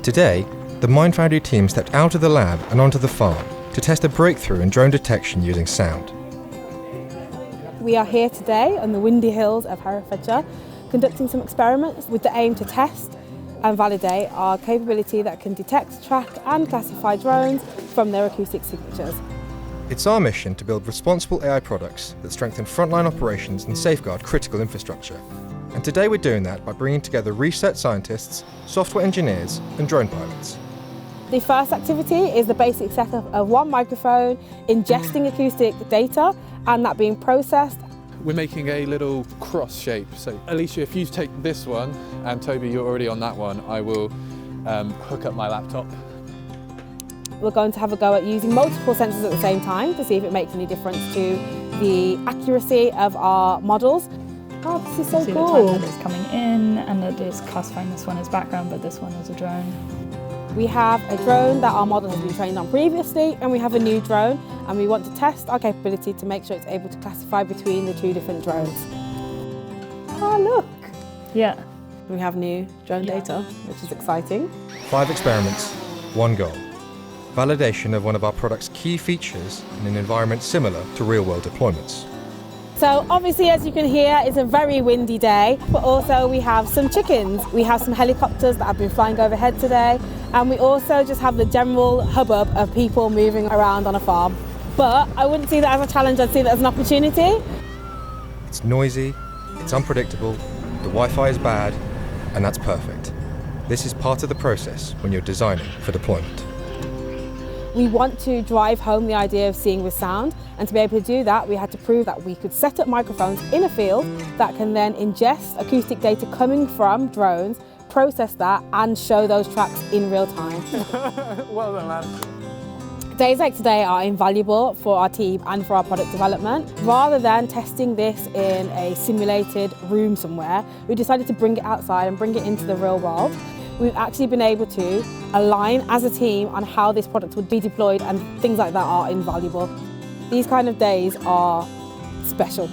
Today, the Mind Foundry team stepped out of the lab and onto the farm to test a breakthrough in drone detection using sound. We are here today on the windy hills of Herefordshire, conducting some experiments with the aim to test and validate our capability that can detect, track and classify drones from their acoustic signatures. It's our mission to build responsible AI products that strengthen frontline operations and safeguard critical infrastructure. And today we're doing that by bringing together research scientists, software engineers and drone pilots. The first activity is the basic setup of one microphone, ingesting acoustic data and that being processed. We're making a little cross shape. So Alicia, if you take this one, and Toby, you're already on that one, I will hook up my laptop. We're going to have a go at using multiple sensors at the same time to see if it makes any difference to the accuracy of our models. Oh, this is so cool. The time that it's coming in and that it's classifying this one as background, but this one is a drone. We have a drone that our model has been trained on previously, and we have a new drone, and we want to test our capability to make sure it's able to classify between the two different drones. Oh, look! Yeah. We have new drone data, which is exciting. 5 experiments, 1 goal. Validation of one of our product's key features in an environment similar to real-world deployments. So obviously, as you can hear, it's a very windy day, but also we have some chickens. We have some helicopters that have been flying overhead today, and we also just have the general hubbub of people moving around on a farm. But I wouldn't see that as a challenge, I'd see that as an opportunity. It's noisy, it's unpredictable, the Wi-Fi is bad, and that's perfect. This is part of the process when you're designing for deployment. We want to drive home the idea of seeing with sound, and to be able to do that we had to prove that we could set up microphones in a field that can then ingest acoustic data coming from drones, process that and show those tracks in real time. Well done, man. Days like today are invaluable for our team and for our product development. Rather than testing this in a simulated room somewhere, we decided to bring it outside and bring it into the real world. We've actually been able to align as a team on how this product would be deployed, and things like that are invaluable. These kind of days are special.